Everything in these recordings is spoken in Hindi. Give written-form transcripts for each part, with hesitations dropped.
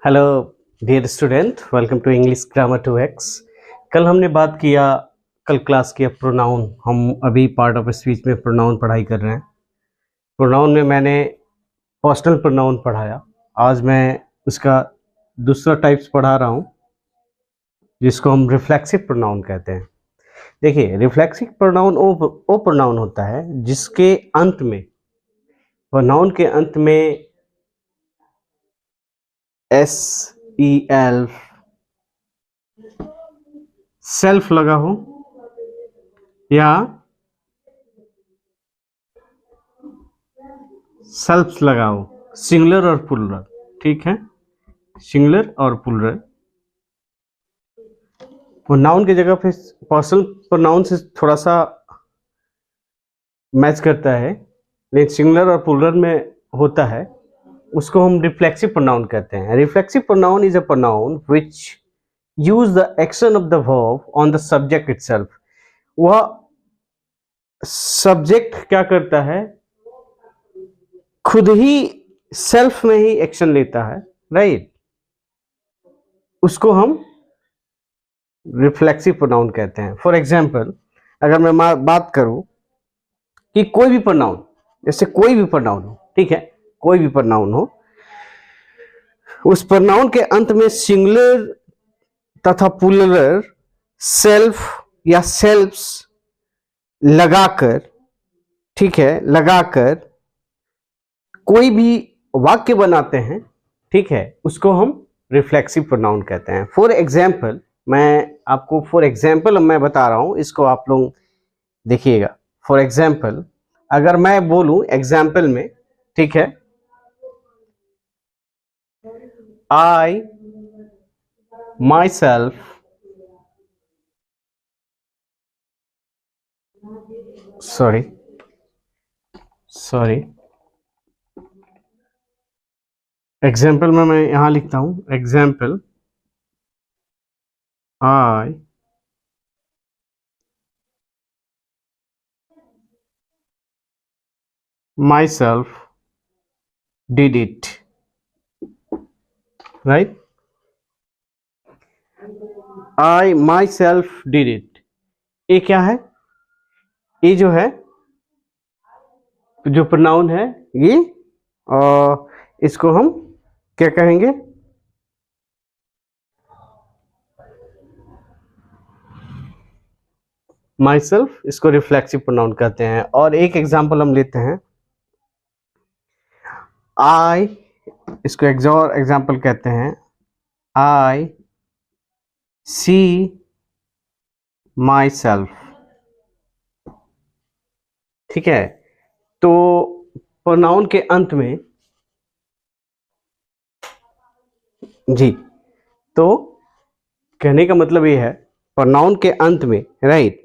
Hello dear student, welcome to English grammar 2x। कल क्लास किया प्रोनाउन। हम अभी पार्ट ऑफ स्पीच में प्रोनाउन पढ़ाई कर रहे हैं। प्रोनाउन में मैंने पर्सनल प्रोनाउन पढ़ाया। आज मैं उसका दूसरा टाइप्स पढ़ा रहा हूँ, जिसको हम रिफ्लेक्सिव प्रोनाउन कहते हैं। देखिए, रिफ्लेक्सिव प्रोनाउन वो प्रोनाउन होता है जिसके अंत में, प्रोनाउन के अंत में एस ई एल सेल्फ लगा हो या सेल्फ्स लगा हो, सिंगुलर और प्लुरल। ठीक है, सिंगुलर और प्लुरल। प्रोनाउन की जगह पे पर्सनल प्रोनाउन से थोड़ा सा मैच करता है, लेकिन सिंगुलर और प्लुरल में होता है, उसको हम रिफ्लेक्सिव प्रोनाउन कहते हैं। Reflexive pronoun is a pronoun which use the action of the verb on the subject itself. वह सब्जेक्ट क्या करता है, खुद ही सेल्फ में ही एक्शन लेता है, राइट। उसको हम रिफ्लेक्सिव प्रोनाउन कहते हैं। फॉर एग्जाम्पल, अगर मैं बात करूं कि कोई भी प्रोनाउन, जैसे कोई भी प्रोनाउन हो, ठीक है, कोई भी प्रोनाउन हो, उस प्रोनाउन के अंत में सिंगुलर तथा प्लुरल, सेल्फ या सेल्फ्स लगाकर, ठीक है, लगाकर कोई भी वाक्य बनाते हैं, ठीक है, उसको हम रिफ्लेक्सिव प्रोनाउन कहते हैं। फॉर एग्जाम्पल, मैं बता रहा हूं, इसको आप लोग देखिएगा। फॉर एग्जाम्पल, अगर मैं बोलूं एग्जाम्पल में, ठीक है, आई माई सेल्फ सॉरी एग्जाम्पल में मैं यहां लिखता हूं, example I myself did it, right? I myself did it। ये क्या है? ये जो है, जो प्रोनाउन है ये, और इसको हम क्या कहेंगे? myself, इसको रिफ्लेक्सिव प्रोनाउन कहते हैं। और एक एग्जांपल हम लेते हैं, I, इसको एग्जांपल कहते हैं, I see myself, ठीक है। तो प्रोनाउन के अंत में, जी, तो कहने का मतलब ये है, प्रोनाउन के अंत में, राइट,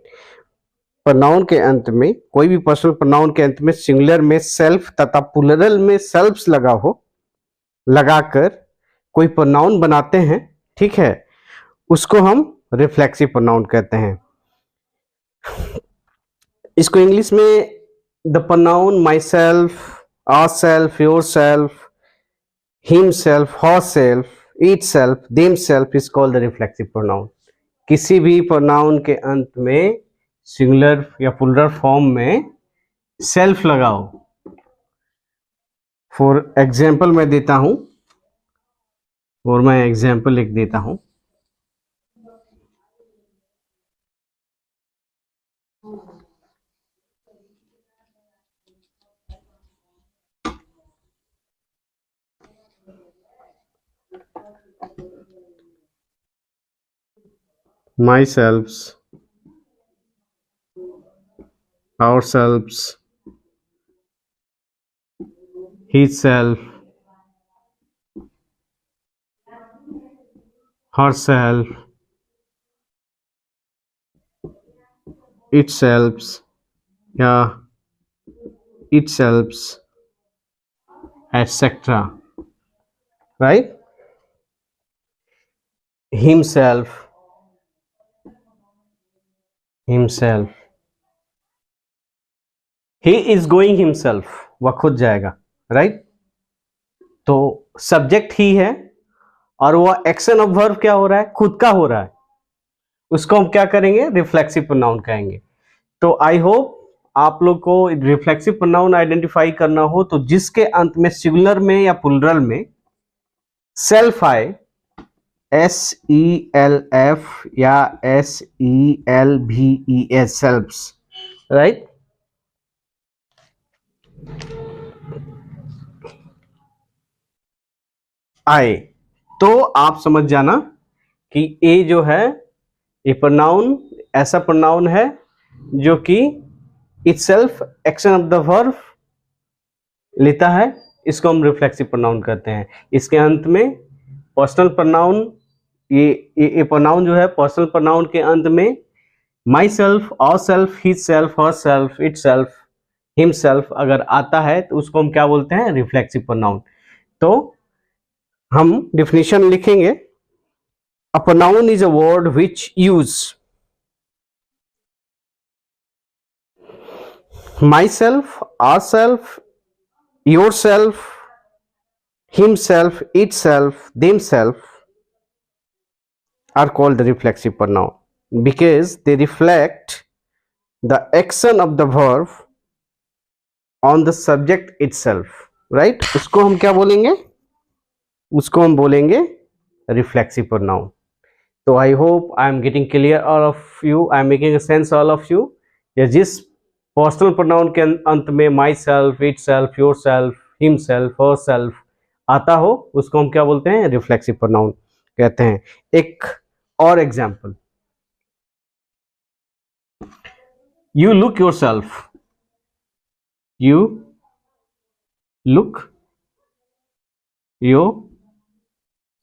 प्रोनाउन के अंत में, कोई भी पर्सनल प्रोनाउन के अंत में सिंगुलर में सेल्फ तथा प्लुरल में सेल्फ्स लगा हो, लगाकर कोई प्रोनाउन बनाते हैं, ठीक है, उसको हम रिफ्लेक्सिव प्रोनाउन कहते हैं। इसको इंग्लिश में the pronoun myself, ourself, yourself, himself, herself, itself, themself is called the reflexive pronoun. किसी भी प्रोनाउन के अंत में सिंगुलर या प्लुरल फॉर्म में सेल्फ लगाओ। फॉर एग्जाम्पल मैं देता हूं, और मैं एग्जाम्पल लिख देता हूं, माई सेल्फ्स, ourselves, his self, herself, itself या itself, etc. right? himself, he is going himself, वह खुद जाएगा, राइट। तो सब्जेक्ट ही है और वो एक्शन ऑफ वर्ब क्या हो रहा है, खुद का हो रहा है, उसको हम क्या करेंगे, रिफ्लेक्सिव प्रोनाउन कहेंगे। तो आई होप आप लोग को रिफ्लेक्सिव प्रोनाउन आइडेंटिफाई करना हो तो जिसके अंत में सिंगुलर में या प्लूरल में सेल्फ आए, SELF या SELVES, सेल्फ्स, राइट। आए तो आप समझ जाना कि ए जो है ये प्रोनाउन ऐसा प्रोनाउन है जो कि itself action of the verb लेता है, इसको हम रिफ्लेक्सिव प्रोनाउन कहते हैं। इसके अंत में पर्सनल प्रोनाउन, ये प्रोनाउन जो है पर्सनल प्रोनाउन के अंत में myself, ourself, his self, herself, itself, himself अगर आता है तो उसको हम क्या बोलते हैं, रिफ्लेक्सिव प्रोनाउन। तो हम डिफिनेशन लिखेंगे, a pronoun is a word which use myself, ourself, yourself, himself, itself, themself are called the reflexive pronoun because they reflect the action of the verb on the subject itself, right? उसको हम क्या बोलेंगे, उसको हम बोलेंगे reflexive pronoun. तो I hope I am getting clear all of you, I am making a sense all of you. या जिस पर्सनल प्रोनाउन के अंत में my self, it self, your self, him self, her self आता हो उसको हम क्या बोलते हैं, रिफ्लेक्सिव प्रोनाउन कहते हैं। एक और example, you look your self, you look your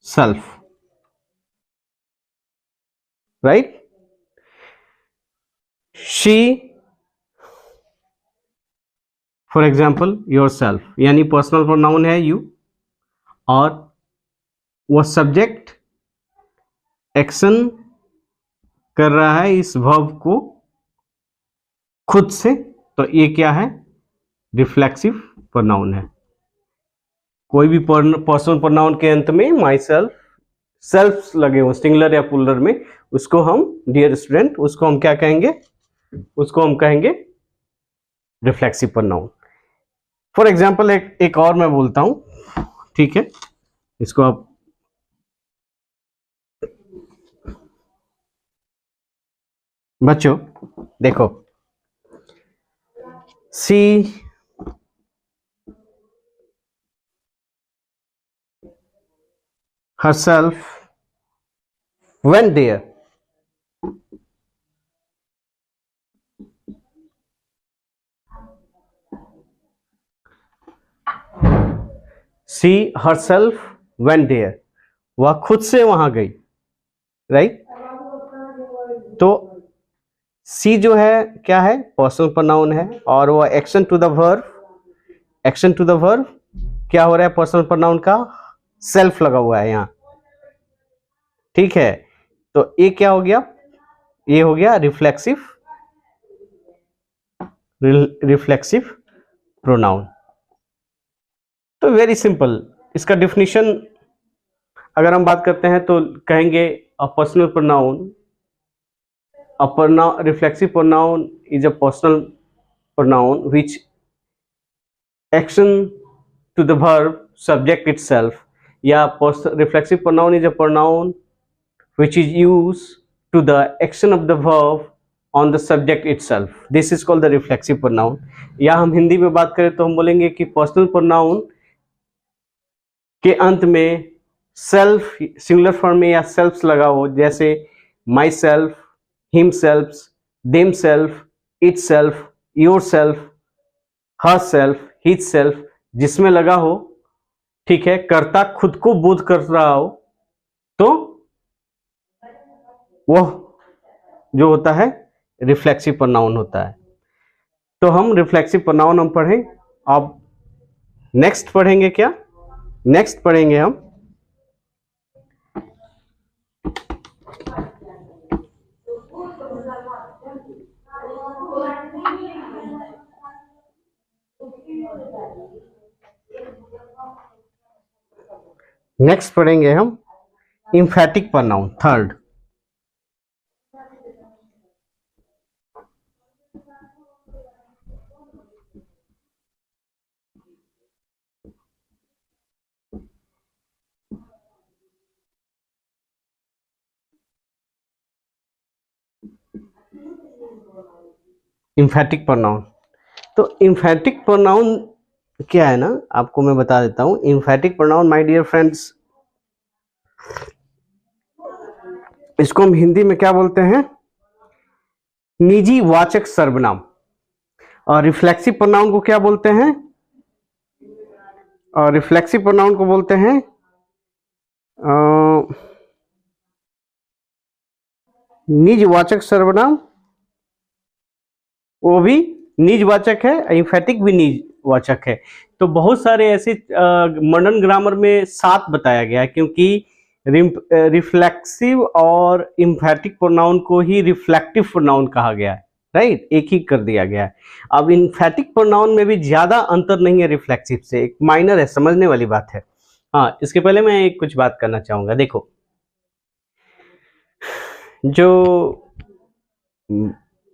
self, right. She for example your self, यानी पर्सनल प्रोनाउन है यू और वह सब्जेक्ट एक्शन कर रहा है इस वर्ब को खुद से, तो ये क्या है, रिफ्लेक्सिव प्रोनाउन है। कोई भी पर्सनल प्रोनाउन के अंत में माई सेल्फ, सेल्फ लगे हो सिंगुलर या प्लूरल में, उसको हम डियर स्टूडेंट, उसको हम क्या कहेंगे, उसको हम कहेंगे रिफ्लेक्सिव प्रोनाउन। फॉर एग्जाम्पल एक और मैं बोलता हूं, ठीक है, इसको आप बच्चों देखो, सी herself went there, she herself went there, वह खुद से वहां गई, राइट। तो सी जो है क्या है, पर्सनल प्रोनाउन है और वह action to the verb, action to the verb क्या हो रहा है, पर्सनल प्रोनाउन का सेल्फ लगा हुआ है यहां, ठीक है। तो ये क्या हो गया, ये हो गया रिफ्लेक्सिव, रिफ्लेक्सिव प्रोनाउन। तो वेरी सिंपल, इसका डिफिनीशन अगर हम बात करते हैं तो कहेंगे a personal pronoun, reflexive pronoun is a personal pronoun which action to the verb subject itself, या reflexive pronoun is a pronoun which is used to the action of the verb on the subject itself. This is called the reflexive pronoun. या हम हिंदी में बात करें तो हम बोलेंगे कि पर्सनल प्रोनाउन के अंत में सेल्फ सिंगुलर फॉर्म में या सेल्फ लगा हो, जैसे my self, himself, themself, itself, yourself, herself, his self, जिसमें लगा हो, ठीक है, कर्ता खुद को बोध कर रहा हो, तो वह जो होता है रिफ्लेक्सिव प्रोनाउन होता है। तो हम रिफ्लेक्सिव प्रोनाउन हम पढ़ें, अब नेक्स्ट पढ़ेंगे क्या, नेक्स्ट पढ़ेंगे हम नेक्स्ट पढ़ेंगे हम emphatic pronoun. Third, emphatic pronoun. तो emphatic pronoun क्या है ना, आपको मैं बता देता हूं. emphatic pronoun, my dear friends, इसको हम हिंदी में क्या बोलते हैं? निजी वाचक सर्वनाम. और रिफ्लेक्सिव प्रोनाउन को क्या बोलते हैं? और रिफ्लेक्सिव प्रोनाउन को बोलते हैं निजवाचक सर्वनाम. वो भी निजवाचक है, एम्फेटिक भी निजवाचक है. तो बहुत सारे ऐसे मॉडर्न ग्रामर में 7 बताया गया है, क्योंकि रिफ्लेक्सिव और एम्फेटिक प्रोनाउन को ही रिफ्लेक्टिव प्रोनाउन कहा गया है. राइट, एक ही कर दिया गया है. अब एम्फेटिक प्रोनाउन में भी ज्यादा अंतर नहीं है रिफ्लेक्सिव से, एक माइनर है, समझने वाली बात है. हाँ, इसके पहले मैं एक कुछ बात करना चाहूंगा. देखो, जो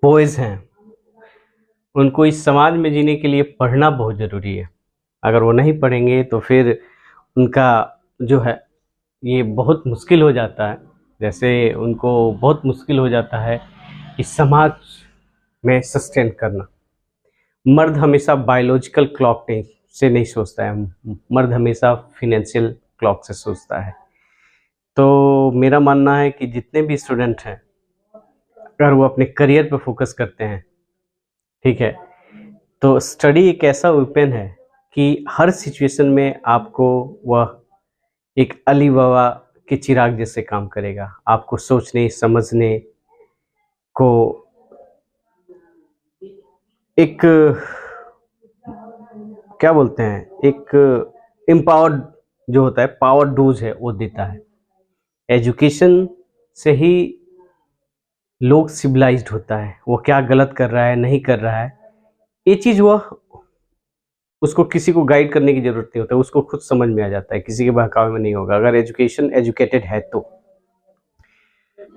बॉयज हैं उनको इस समाज में जीने के लिए पढ़ना बहुत ज़रूरी है. अगर वो नहीं पढ़ेंगे तो फिर उनका जो है ये बहुत मुश्किल हो जाता है. जैसे उनको बहुत मुश्किल हो जाता है इस समाज में सस्टेन करना. मर्द हमेशा बायोलॉजिकल क्लॉक से नहीं सोचता है, मर्द हमेशा फिनेंशियल क्लॉक से सोचता है. तो मेरा मानना है कि जितने भी स्टूडेंट हैं, अगर वो अपने करियर पे फोकस करते हैं, ठीक है, तो स्टडी एक ऐसा वेपन है कि हर सिचुएशन में आपको वह एक अली बाबा के चिराग जैसे काम करेगा. आपको सोचने समझने को एक क्या बोलते हैं, एक एम्पावर्ड जो होता है, पावर डोज है, वो देता है. एजुकेशन से ही लोग सिविलाइज्ड होता है. वो क्या गलत कर रहा है, नहीं कर रहा है, ये चीज वह उसको किसी को गाइड करने की जरूरत नहीं होता है, उसको खुद समझ में आ जाता है. किसी के बहकावे में नहीं होगा अगर एजुकेशन एजुकेटेड है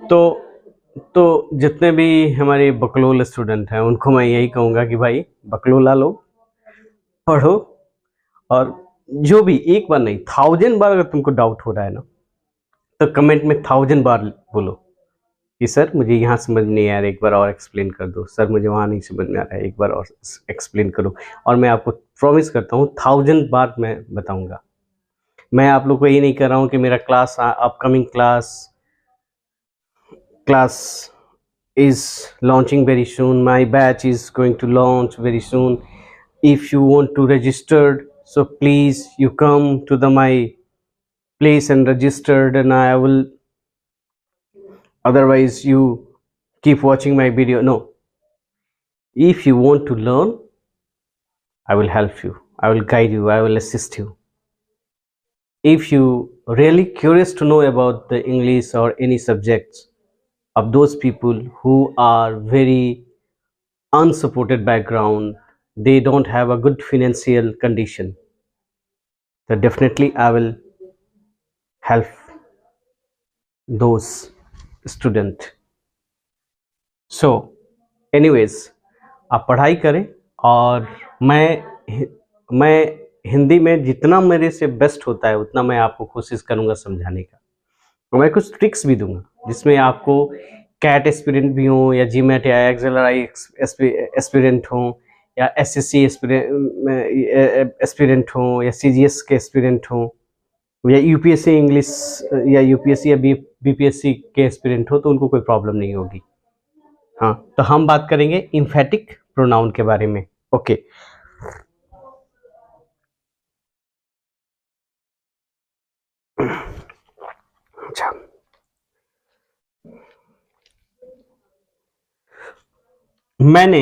तो जितने भी हमारे बकलोल स्टूडेंट हैं उनको मैं यही कहूँगा कि भाई बकलोला लो, पढ़ो, और जो भी एक बार नहीं 1000 बार अगर तुमको डाउट हो रहा है ना, तो कमेंट में 1000 बार बोलो कि सर मुझे यहाँ समझ नहीं आ रहा है, एक बार और एक्सप्लेन कर दो. सर मुझे वहाँ नहीं समझ में आ रहा है, एक बार और एक्सप्लेन करो. और मैं आपको प्रॉमिस करता हूँ 1000 बार मैं बताऊँगा. मैं आप लोग को ये नहीं कर रहा हूँ कि मेरा class upcoming class is launching very soon, my batch is going to launch very soon. If you want to register, so please you come to my place and registered, and I will, otherwise you keep watching my video. No, if you want to learn, I will help you, I will guide you, I will assist you. If you really curious to know about the English or any subjects of those people who are very unsupported background, they don't have a good financial condition, so definitely I will help those student. So anyways, आप पढ़ाई करें, और मैं हिंदी में जितना मेरे से बेस्ट होता है उतना मैं आपको कोशिश करूंगा समझाने का. तो मैं कुछ ट्रिक्स भी दूंगा जिसमें आपको कैट एस्पिरेंट भी हो, या जीमेट या एक्सेलराई एस्पिरेंट हो, या एसएससी एस्पिरेंट हो, या सीजीएस के एस्पिरेंट हो, या यूपीएससी इंग्लिश या यूपीएससी या बीपीएससी के एस्पिरेंट हो, तो उनको कोई प्रॉब्लम नहीं होगी. हाँ, तो हम बात करेंगे एम्फेटिक प्रोनाउन के बारे में. ओके, अच्छा, मैंने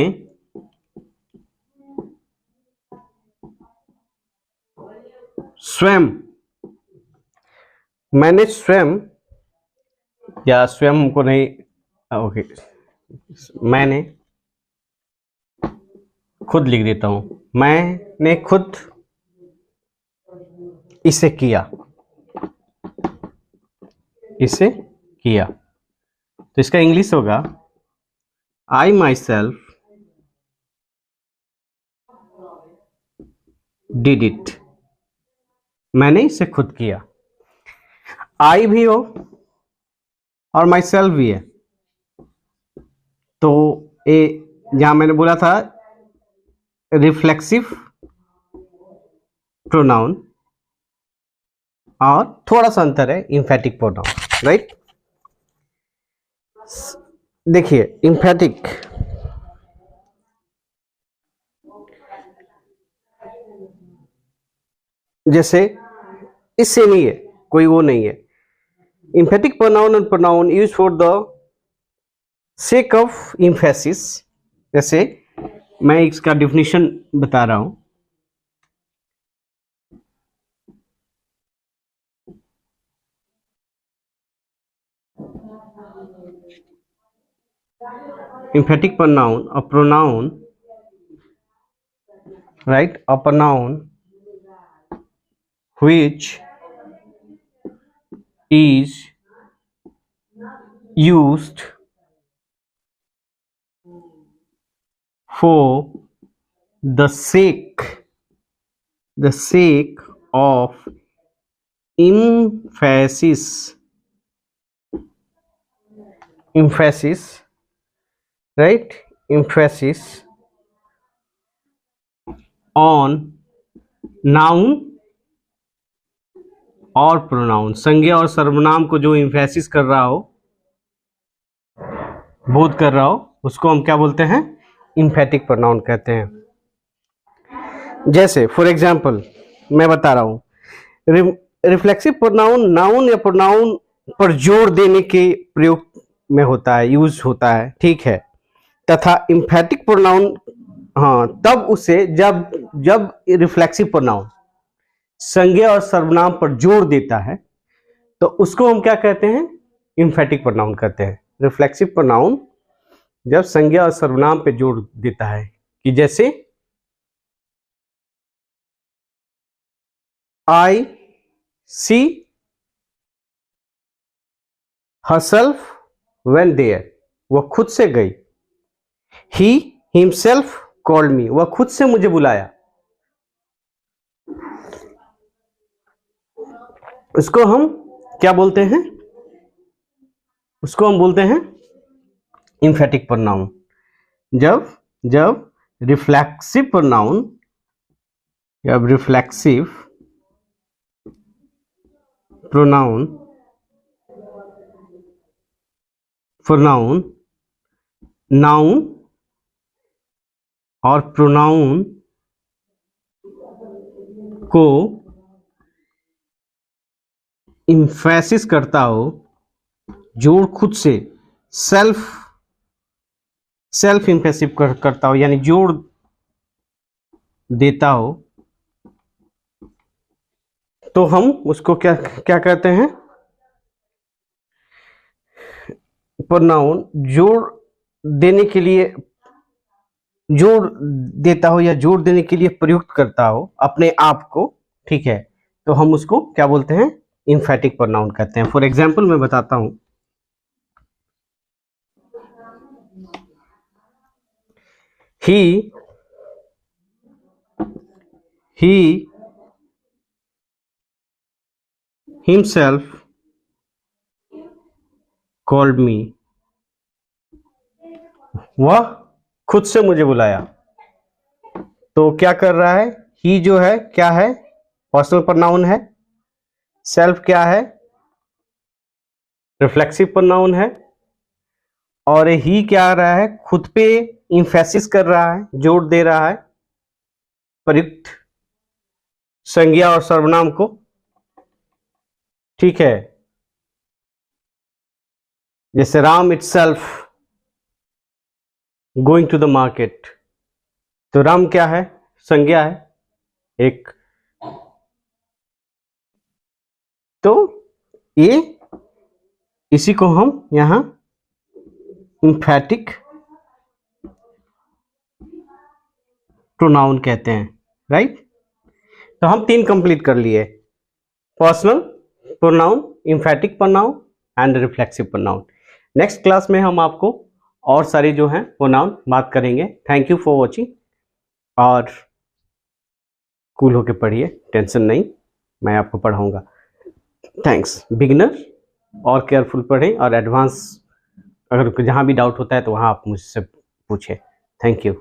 स्वयं या स्वयं को नहीं, ओके, मैंने खुद लिख देता हूं, मैंने खुद इसे किया. किससे किया, तो इसका इंग्लिश होगा आई माई सेल्फ डिड इट, मैंने इसे खुद किया। आई भी हो और माई सेल्फ भी है, तो ए जहां मैंने बोला था रिफ्लेक्सिव प्रोनाउन और थोड़ा सा अंतर है इम्फेटिक प्रोनाउन, राइट। देखिए इम्फेटिक, जैसे इससे नहीं है, कोई वो नहीं है। इम्फेटिक प्रोनाउन और pronoun use for the sake of emphasis. जैसे मैं इसका डिफिनीशन बता रहा हूं, emphatic pronoun, a pronoun, right, a pronoun which is used for the sake of emphasis, right, emphasis on noun और प्रोनाउन, संज्ञा और सर्वनाम को जो इम्फेसिस कर रहा हो, बोध कर रहा हो, उसको हम क्या बोलते हैं, इम्फेटिक प्रोनाउन कहते हैं। जैसे फॉर एग्जांपल मैं बता रहा हूं, रिफ्लेक्सिव प्रोनाउन नाउन या प्रोनाउन पर जोर देने के प्रयोग में होता है, यूज होता है, ठीक है। तथा इम्फेटिक प्रोनाउन हाँ तब उसे जब रिफ्लेक्सिव प्रोनाउन संज्ञा और सर्वनाम पर जोर देता है, तो उसको हम क्या कहते हैं, इम्फेटिक प्रोनाउन कहते हैं। रिफ्लेक्सिव प्रोनाउन जब संज्ञा और सर्वनाम पे जोर देता है, कि जैसे आई सी हरसेल्फ वेन देयर, वह खुद से गई। ही हिमसेल्फ कॉल्ड मी, वह खुद से मुझे बुलाया। उसको हम क्या बोलते हैं, उसको हम बोलते हैं इम्फेटिक प्रोनाउन। जब रिफ्लेक्सिव प्रोनाउन, जब रिफ्लेक्सिव प्रोनाउन नाउन और प्रोनाउन को इम्फेसिस करता हो, जोड़ खुद से सेल्फ इम्फेसिव करता हो, यानी जोड़ देता हो, तो हम उसको क्या कहते हैं, प्रोनाउन जोड़ देने के लिए, जोड़ देता हो या जोड़ देने के लिए प्रयुक्त करता हो अपने आप को, ठीक है, तो हम उसको क्या बोलते हैं, इम्फेटिक प्रोनाउन कहते हैं। फॉर एग्जांपल मैं बताता हूं, he himself called me, वह खुद से मुझे बुलाया। तो क्या कर रहा है, ही जो है क्या है, पर्सनल प्रोनाउन है, सेल्फ क्या है, रिफ्लेक्सिव प्रोनाउन है, और ही क्या आ रहा है, खुद पे इम्फेसिस कर रहा है, जोर दे रहा है प्रयुक्त संज्ञा और सर्वनाम को, ठीक है। जैसे Ram itself going to the market, तो राम क्या है, संज्ञा है एक, तो ये इसी को हम यहां इम्फेटिक प्रोनाउन कहते हैं, राइट। तो हम 3 कंप्लीट कर लिए, personal pronoun, emphatic pronoun and reflexive pronoun. Next class में हम आपको और सारे जो हैं प्रोनाउन बात करेंगे। थैंक यू फॉर वॉचिंग, और कूल होके पढ़िए, टेंशन नहीं, मैं आपको पढ़ाऊंगा। थैंक्स। बिगिनर और केयरफुल पढ़ें, और एडवांस अगर जहाँ भी डाउट होता है तो वहाँ आप मुझसे पूछें। Thank you.